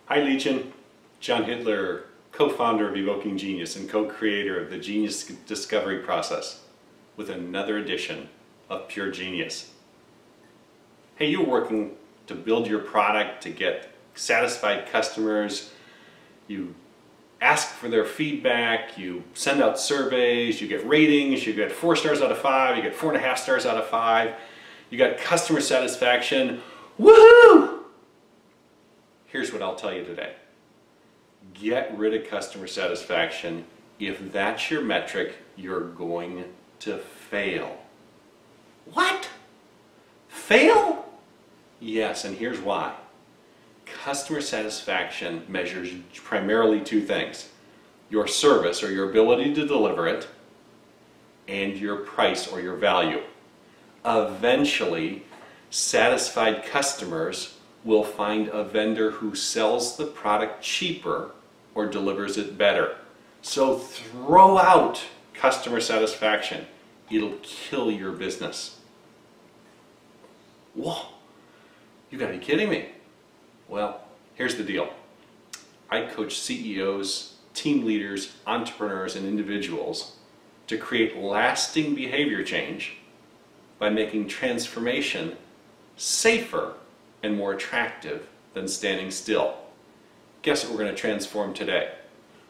Hi Legion, John Hittler, co-founder of Evoking Genius and co-creator of the Genius Discovery Process with another edition of Pure Genius. Hey, you're working to build your product, to get satisfied customers, you ask for their feedback, you send out surveys, you get ratings, you get 4 stars out of 5, you get 4.5 stars out of 5, you got customer satisfaction. Woohoo! Here's what I'll tell you today. Get rid of customer satisfaction. If that's your metric, you're going to fail. What? Fail? Yes, and here's why. Customer satisfaction measures primarily 2 things. Your service, or your ability to deliver it, and your price, or your value. Eventually, satisfied customers will find a vendor who sells the product cheaper or delivers it better. So throw out customer satisfaction. It'll kill your business. Whoa, you gotta be kidding me. Well, here's the deal. I coach CEOs, team leaders, entrepreneurs, and individuals to create lasting behavior change by making transformation safer and more attractive than standing still. Guess what we're going to transform today?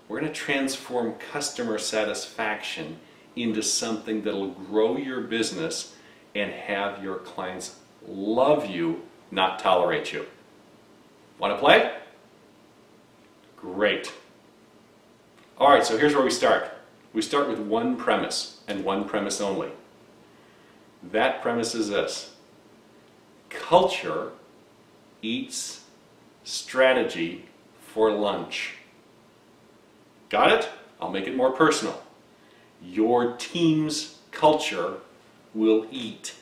We're going to transform customer satisfaction into something that'll grow your business and have your clients love you, not tolerate you. Want to play? Great. Alright, so here's where we start. We start with one premise, and one premise only. That premise is this. Culture eats strategy for lunch. Got it? I'll make it more personal. Your team's culture will eat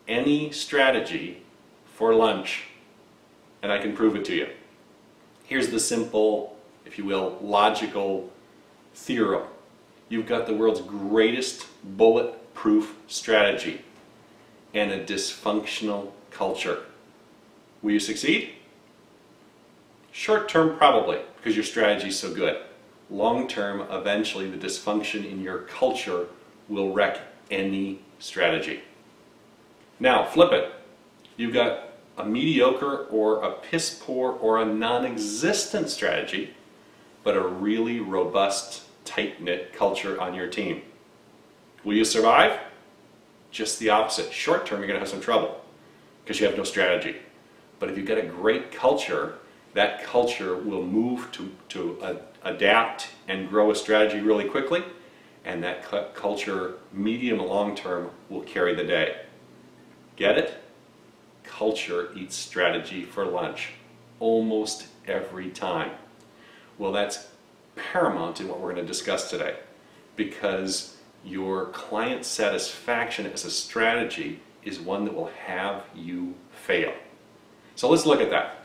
any strategy for lunch. And I can prove it to you. Here's the simple, if you will, logical theorem. You've got the world's greatest bulletproof strategy and a dysfunctional culture. Will you succeed? Short term, probably, because your strategy is so good. Long term, eventually the dysfunction in your culture will wreck any strategy. Now, flip it. You've got a mediocre or a piss poor or a non-existent strategy, but a really robust, tight-knit culture on your team. Will you survive? Just the opposite. Short term, you're going to have some trouble because you have no strategy. But if you've got a great culture, that culture will move to adapt and grow a strategy really quickly, and that culture, medium and long term, will carry the day. Get it? Culture eats strategy for lunch almost every time. Well, that's paramount in what we're going to discuss today, because your client satisfaction as a strategy is one that will have you fail. So let's look at that.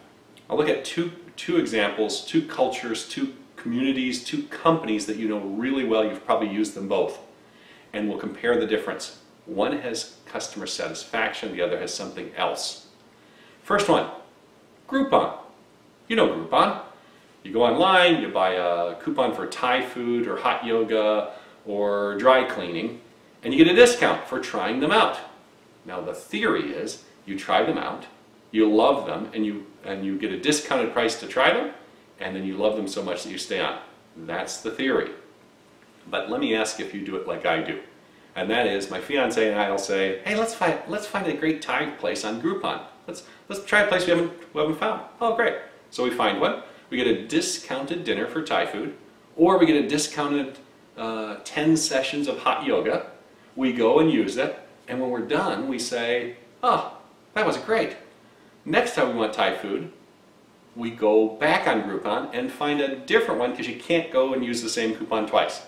I'll look at two examples, 2 cultures, 2 communities, 2 companies that you know really well. You've probably used them both. And we'll compare the difference. One has customer satisfaction, the other has something else. First one, Groupon. You know Groupon. You go online, you buy a coupon for Thai food or hot yoga or dry cleaning, and you get a discount for trying them out. Now the theory is you try them out, you love them, and you get a discounted price to try them, and then you love them so much that you stay on. That's the theory. But let me ask if you do it like I do. And that is, my fiance and I will say, hey, let's find a great Thai place on Groupon. Let's try a place we haven't found. Oh, great. So we find one. We get a discounted dinner for Thai food, or we get a discounted 10 sessions of hot yoga. We go and use it, and when we're done, we say, oh, that was great. Next time we want Thai food, we go back on Groupon and find a different one, because you can't go and use the same coupon twice.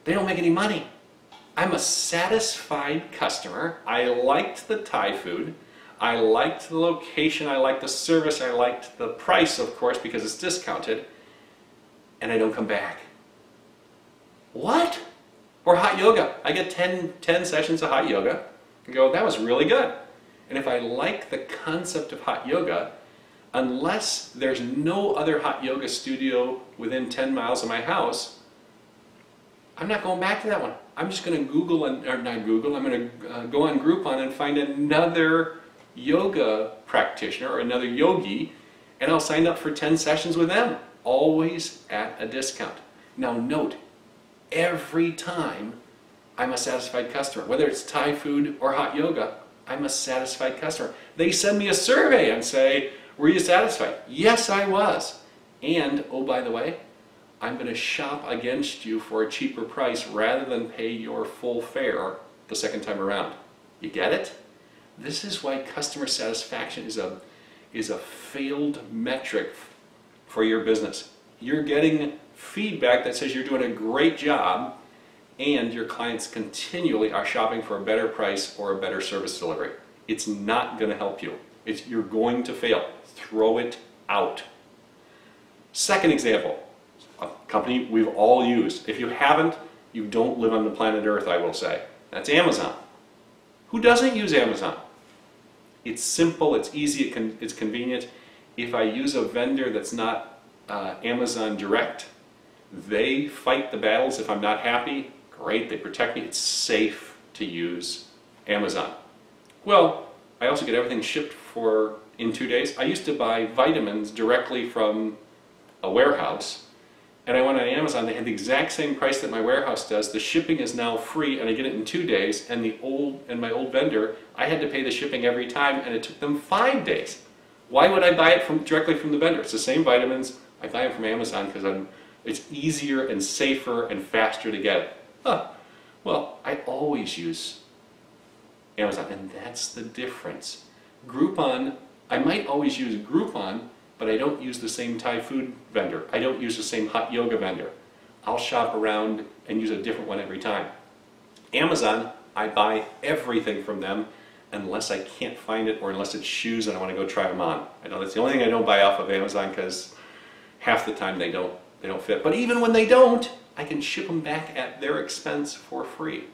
They don't make any money. I'm a satisfied customer. I liked the Thai food. I liked the location. I liked the service. I liked the price, of course, because it's discounted. And I don't come back. What? Or hot yoga. I get 10 sessions of hot yoga and go, that was really good. And if I like the concept of hot yoga, unless there's no other hot yoga studio within 10 miles of my house, I'm not going back to that one. I'm just going to Google, I'm going to go on Groupon and find another yoga practitioner or another yogi, and I'll sign up for 10 sessions with them, always at a discount. Now note, every time I'm a satisfied customer, whether it's Thai food or hot yoga, I'm a satisfied customer. They send me a survey and say, were you satisfied? Yes, I was. And, oh, by the way, I'm going to shop against you for a cheaper price rather than pay your full fare the second time around. You get it? This is why customer satisfaction is a failed metric for your business. You're getting feedback that says you're doing a great job, and your clients continually are shopping for a better price or a better service delivery. It's not going to help you. You're going to fail. Throw it out. Second example, a company we've all used. If you haven't, you don't live on the planet Earth, I will say. That's Amazon. Who doesn't use Amazon? It's simple, it's easy, it's convenient. If I use a vendor that's not Amazon Direct, they fight the battles. If I'm not happy, great, they protect me. It's safe to use Amazon. Well, I also get everything shipped in 2 days. I used to buy vitamins directly from a warehouse, and I went on Amazon. They had the exact same price that my warehouse does. The shipping is now free, and I get it in 2 days. And my old vendor, I had to pay the shipping every time, and it took them 5 days. Why would I buy it directly from the vendor? It's the same vitamins. I buy it from Amazon because it's easier and safer and faster to get it. Well, I always use Amazon, and that's the difference. Groupon, I might always use Groupon, but I don't use the same Thai food vendor. I don't use the same hot yoga vendor. I'll shop around and use a different one every time. Amazon, I buy everything from them unless I can't find it or unless it's shoes and I want to go try them on. I know that's the only thing I don't buy off of Amazon because half the time they don't fit. But even when they don't, I can ship them back at their expense for free.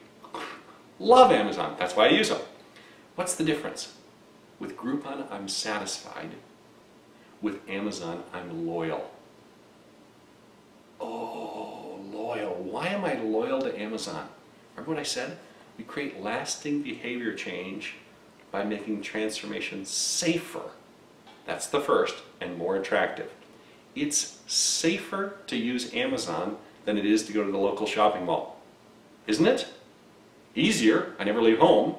Love Amazon. That's why I use them. What's the difference? With Groupon, I'm satisfied. With Amazon, I'm loyal. Oh, loyal. Why am I loyal to Amazon? Remember what I said? We create lasting behavior change by making transformation safer. That's the first, and more attractive. It's safer to use Amazon than it is to go to the local shopping mall. Isn't it? Easier, I never leave home.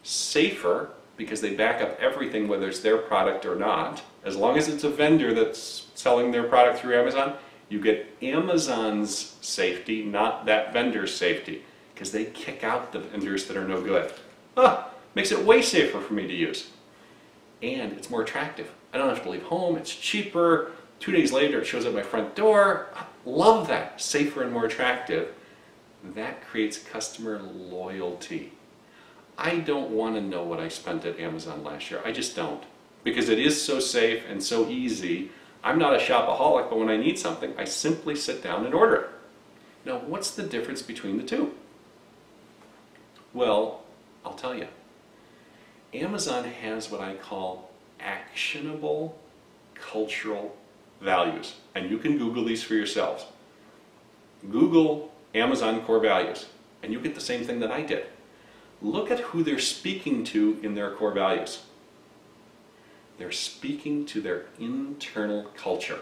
Safer, because they back up everything, whether it's their product or not. As long as it's a vendor that's selling their product through Amazon, you get Amazon's safety, not that vendor's safety, because they kick out the vendors that are no good. Makes it way safer for me to use. And it's more attractive. I don't have to leave home, it's cheaper. 2 days later, it shows up at my front door. I love that. Safer and more attractive. That creates customer loyalty. I don't want to know what I spent at Amazon last year. I just don't. Because it is so safe and so easy. I'm not a shopaholic, but when I need something, I simply sit down and order it. Now, what's the difference between the two? Well, I'll tell you. Amazon has what I call actionable cultural values. And you can Google these for yourselves. Google Amazon core values, and you get the same thing that I did. Look at who they're speaking to in their core values. They're speaking to their internal culture,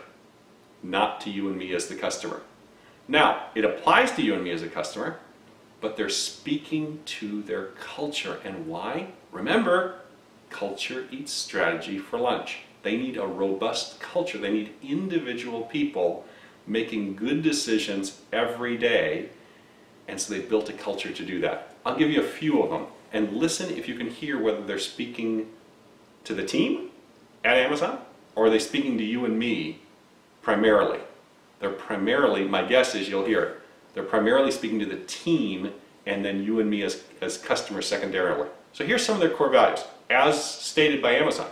not to you and me as the customer. Now, it applies to you and me as a customer, but they're speaking to their culture. And why? Remember, culture eats strategy for lunch. They need a robust culture. They need individual people making good decisions every day, and so they've built a culture to do that. I'll give you a few of them, and listen if you can hear whether they're speaking to the team at Amazon, or are they speaking to you and me primarily. They're primarily, my guess is you'll hear it, they're primarily speaking to the team and then you and me as customers secondarily. So here's some of their core values, as stated by Amazon.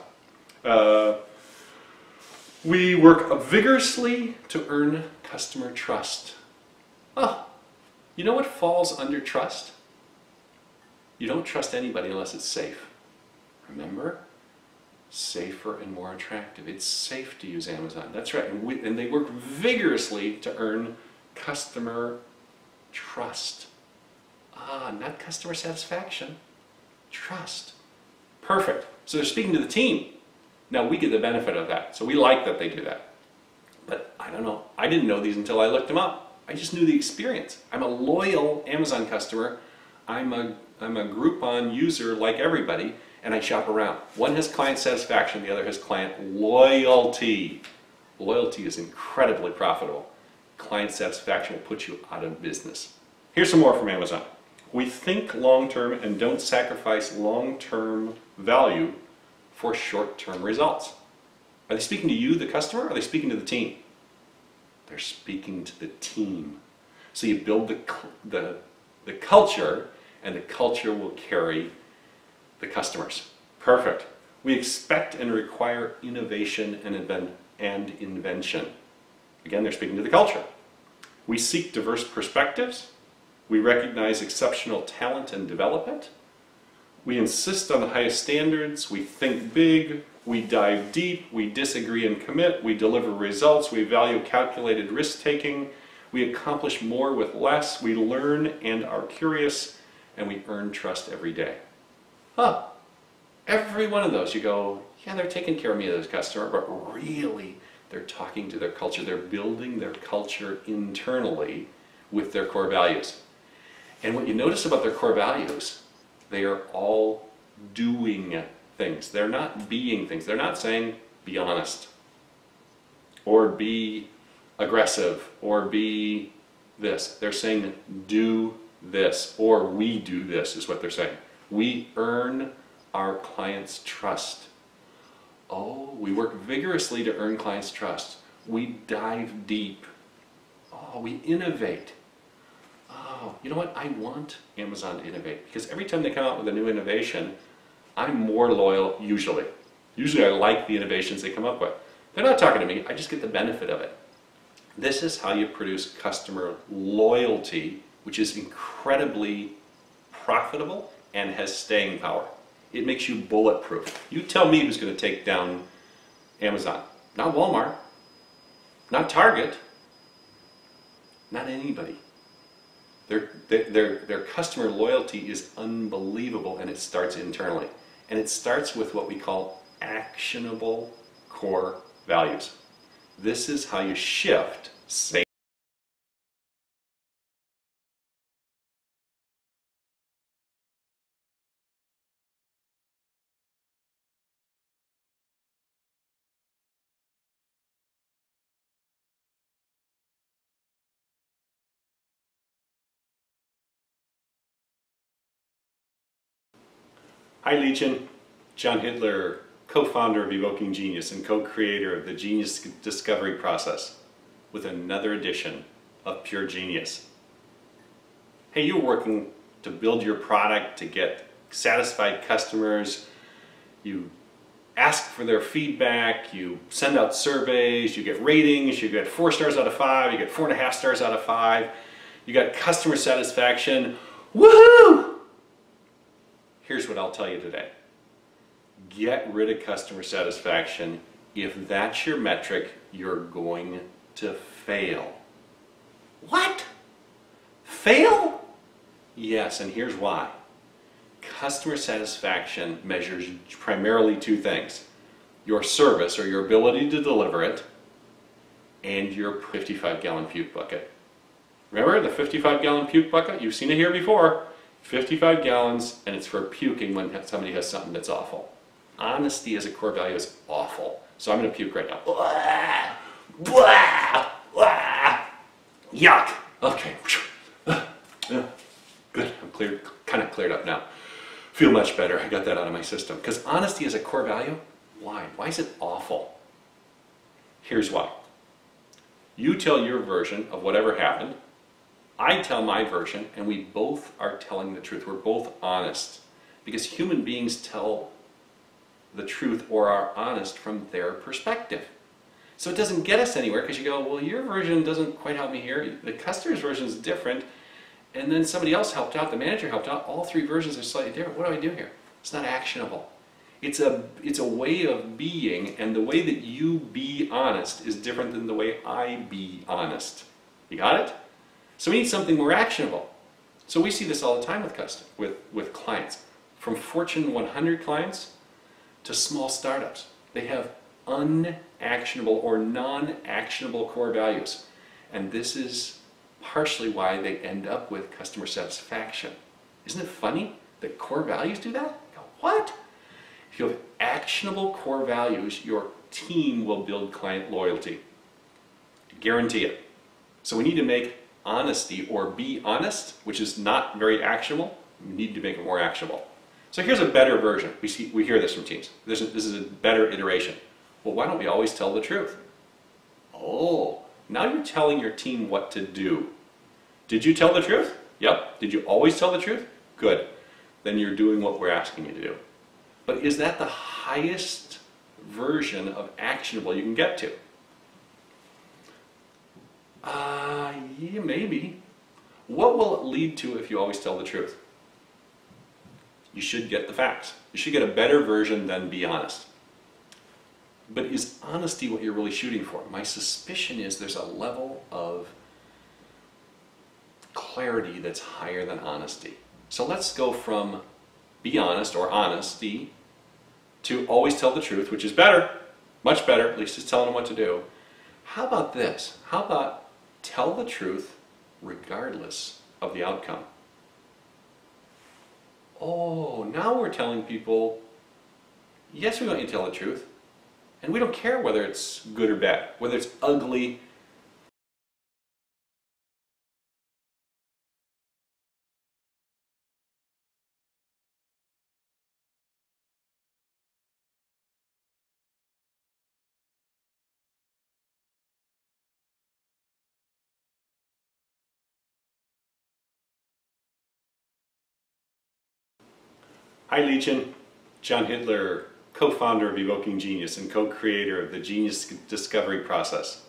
We work vigorously to earn customer trust. You know what falls under trust? You don't trust anybody unless it's safe. Remember? safer and more attractive. It's safe to use Amazon. That's right. And they work vigorously to earn customer trust. Not customer satisfaction. Trust. Perfect. So they're speaking to the team. Now we get the benefit of that. So we like that they do that. But I don't know. I didn't know these until I looked them up. I just knew the experience. I'm a loyal Amazon customer. I'm a Groupon user like everybody, and I shop around. One has client satisfaction, the other has client loyalty. Loyalty is incredibly profitable. Client satisfaction will put you out of business. Here's some more from Amazon. We think long-term and don't sacrifice long-term value for short-term results. Are they speaking to you, the customer, or are they speaking to the team? They're speaking to the team. So you build the culture, and the culture will carry the customers. Perfect. We expect and require innovation and invention. Again, they're speaking to the culture. We seek diverse perspectives. We recognize exceptional talent and development. We insist on the highest standards. We think big. We dive deep. We disagree and commit. We deliver results. We value calculated risk-taking. We accomplish more with less. We learn and are curious. And we earn trust every day. Every one of those you go, yeah, they're taking care of me as a customer, but really they're talking to their culture. They're building their culture internally with their core values. And what you notice about their core values, they are all doing things. They're not being things. They're not saying, be honest, or be aggressive, or be this. They're saying, do this, or we do this, is what they're saying. We earn our clients' trust. Oh, we work vigorously to earn clients' trust. We dive deep. Oh, we innovate. Oh, you know what? I want Amazon to innovate, because every time they come out with a new innovation, I'm more loyal usually. Usually I like the innovations they come up with. They're not talking to me, I just get the benefit of it. This is how you produce customer loyalty, which is incredibly profitable and has staying power. It makes you bulletproof. You tell me who's going to take down Amazon. Not Walmart, not Target, not anybody. Their customer loyalty is unbelievable, and it starts internally. And it starts with what we call actionable core values. This is how you shift sales. Hi Legion, John Hittler, co-founder of Evoking Genius and co-creator of the Genius Discovery Process, with another edition of Pure Genius. Hey, you're working to build your product, to get satisfied customers, you ask for their feedback, you send out surveys, you get ratings, you get 4 stars out of 5, you get 4.5 stars out of 5, you got customer satisfaction, woohoo! Here's what I'll tell you today. Get rid of customer satisfaction. If that's your metric, you're going to fail. What? Fail? Yes, and here's why. Customer satisfaction measures primarily 2 things. Your service, or your ability to deliver it, and your 55-gallon puke bucket. Remember the 55-gallon puke bucket? You've seen it here before. 55 gallons, and it's for puking when somebody has something that's awful. Honesty as a core value is awful. So I'm going to puke right now. Blah, blah, blah. Yuck. Okay. Good. I'm kind of cleared up now. Feel much better. I got that out of my system. Because honesty is a core value. Why? Why is it awful? Here's why. You tell your version of whatever happened. I tell my version, and we both are telling the truth. We're both honest. Because human beings tell the truth or are honest from their perspective. So it doesn't get us anywhere, because you go, well, your version doesn't quite help me here. The customer's version is different. And then somebody else helped out, the manager helped out. All 3 versions are slightly different. What do I do here? It's not actionable. It's a way of being, and the way that you be honest is different than the way I be honest. You got it? So we need something more actionable. So we see this all the time with clients. From Fortune 100 clients to small startups. They have unactionable or non-actionable core values. And this is partially why they end up with customer satisfaction. Isn't it funny that core values do that? You go, what? If you have actionable core values, your team will build client loyalty. Guarantee it. So we need to make honesty, or be honest, which is not very actionable, we need to make it more actionable. So here's a better version. We hear this from teams. This is a better iteration. Well, why don't we always tell the truth? Oh, now you're telling your team what to do. Did you tell the truth? Yep. Did you always tell the truth? Good. Then you're doing what we're asking you to do. But is that the highest version of actionable you can get to? Yeah, maybe. What will it lead to if you always tell the truth? You should get the facts. You should get a better version than be honest. But is honesty what you're really shooting for? My suspicion is there's a level of clarity that's higher than honesty. So let's go from be honest or honesty to always tell the truth, which is better, much better, at least it's telling them what to do. How about this? How about tell the truth regardless of the outcome? Oh, now we're telling people, yes, we want you to tell the truth, and we don't care whether it's good or bad, whether it's ugly. Hi Legion, John Hittler, co-founder of Evoking Genius and co-creator of the Genius Discovery Process,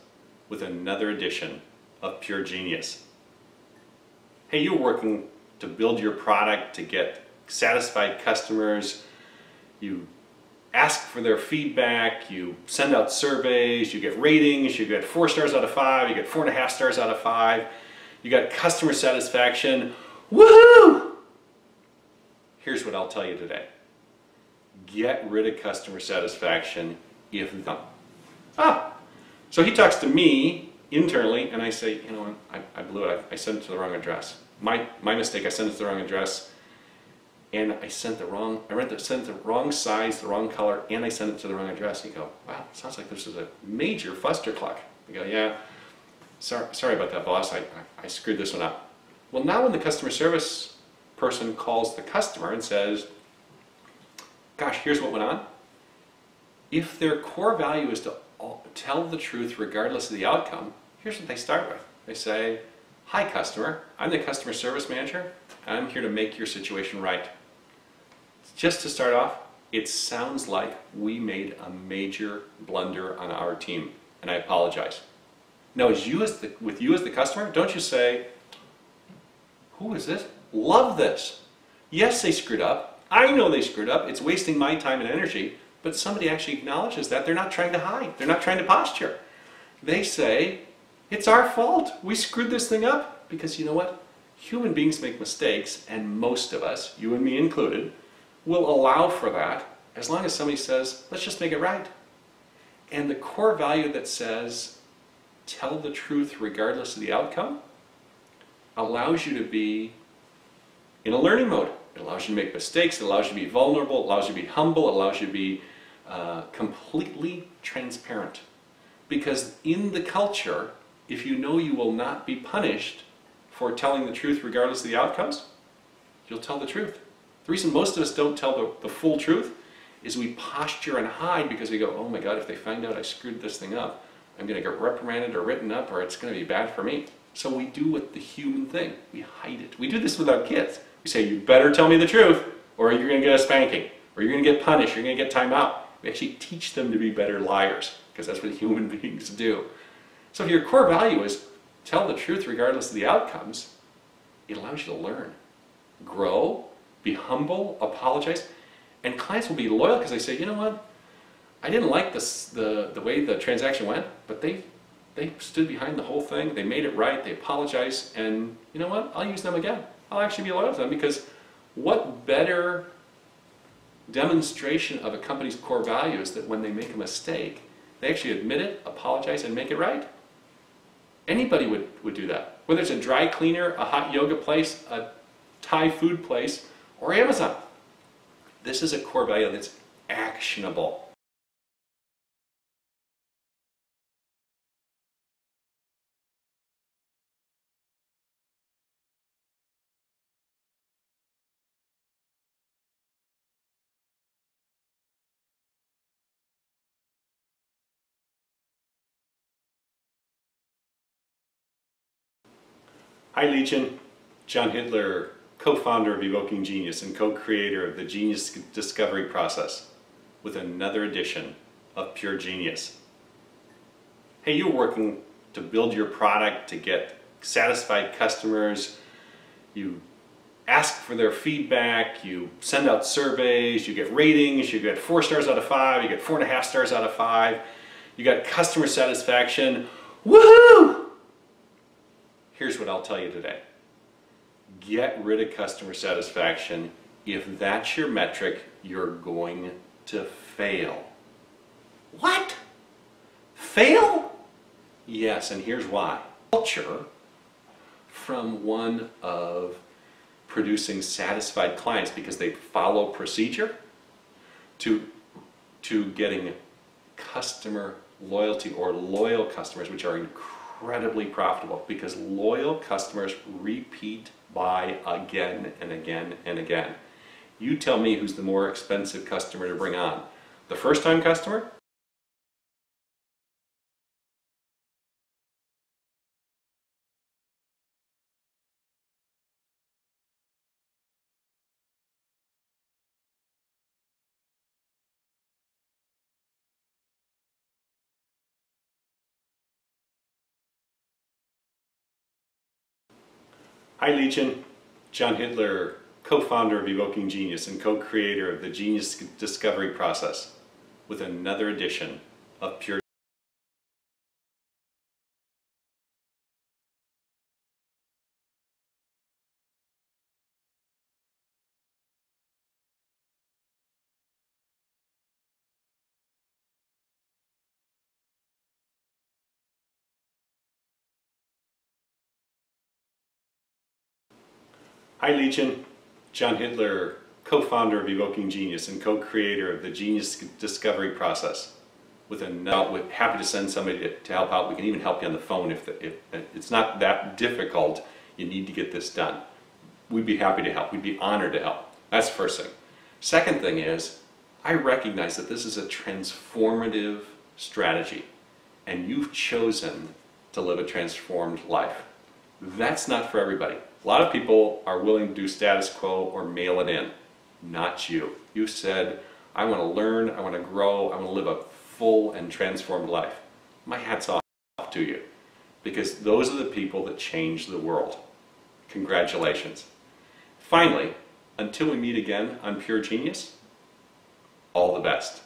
with another edition of Pure Genius. Hey, you're working to build your product, to get satisfied customers, you ask for their feedback, you send out surveys, you get ratings, you get 4 stars out of 5, you get 4.5 stars out of 5, you got customer satisfaction, woohoo! Here's what I'll tell you today. Get rid of customer satisfaction if done. So he talks to me internally and I say, you know what, I blew it. I sent it to the wrong address. My mistake, I sent it to the wrong address and I sent the wrong size, the wrong color, and I sent it to the wrong address. You go, wow, sounds like this is a major fustercluck. You go, yeah, sorry about that, boss. I screwed this one up. Well, now when the customer service person calls the customer and says, gosh, here's what went on. If their core value is to tell the truth regardless of the outcome, here's what they start with. They say, hi customer, I'm the customer service manager, and I'm here to make your situation right. Just to start off, it sounds like we made a major blunder on our team, and I apologize. Now, with you as the customer, don't you say, who is this? Love this. Yes, they screwed up. I know they screwed up. It's wasting my time and energy, but somebody actually acknowledges that. They're not trying to hide. They're not trying to posture. They say, it's our fault. We screwed this thing up. Because you know what? Human beings make mistakes, and most of us, you and me included, will allow for that as long as somebody says, let's just make it right. And the core value that says, tell the truth regardless of the outcome, allows you to be in a learning mode. It allows you to make mistakes, it allows you to be vulnerable, it allows you to be humble, it allows you to be completely transparent. Because in the culture, if you know you will not be punished for telling the truth regardless of the outcomes, you'll tell the truth. The reason most of us don't tell the full truth is we posture and hide because we go, oh my God, if they find out I screwed this thing up, I'm going to get reprimanded or written up, or it's going to be bad for me. So we do what the human thing, we hide it. We do this with our kids. We say, you better tell me the truth, or you're going to get a spanking, or you're going to get punished, you're going to get time out. We actually teach them to be better liars, because that's what human beings do. So if your core value is tell the truth regardless of the outcomes, it allows you to learn, grow, be humble, apologize, And clients will be loyal because they say, you know what, I didn't like this, the way the transaction went, but they stood behind the whole thing, they made it right, they apologized, and you know what, I'll use them again. I'll actually be loyal to them, because what better demonstration of a company's core values that when they make a mistake, they actually admit it, apologize, and make it right? Anybody would do that. Whether it's a dry cleaner, a hot yoga place, a Thai food place, or Amazon. This is a core value that's actionable. Hi Legion, John Hittler, co-founder of Evoking Genius and co-creator of the Genius Discovery Process, with another edition of Pure Genius. Hey, you're working to build your product, to get satisfied customers, you ask for their feedback, you send out surveys, you get ratings, you get 4 stars out of 5, you get 4.5 stars out of 5, you got customer satisfaction, woohoo! Here's what I'll tell you today. Get rid of customer satisfaction. If that's your metric, you're going to fail. What? Fail? Yes, and here's why. Culture, from one of producing satisfied clients because they follow procedure, to getting customer loyalty or loyal customers, which are incredibly profitable, because loyal customers repeat buy again and again and again. You tell me who's the more expensive customer to bring on. The first-time customer? Hi Legion, John Hittler, co-founder of Evoking Genius and co-creator of the Genius Discovery Process, with another edition of Pure. Hi Legion, John Hittler, co-founder of Evoking Genius and co-creator of the Genius Discovery Process, with another. We're happy to send somebody to help out. We can even help you on the phone if it's not that difficult. You need to get this done. We'd be happy to help. We'd be honored to help. That's the first thing. Second thing is, I recognize that this is a transformative strategy, and you've chosen to live a transformed life. That's not for everybody. A lot of people are willing to do status quo or mail it in. Not you. You said, I want to learn, I want to grow, I want to live a full and transformed life. My hat's off to you, because those are the people that change the world. Congratulations. Finally, until we meet again on Pure Genius, all the best.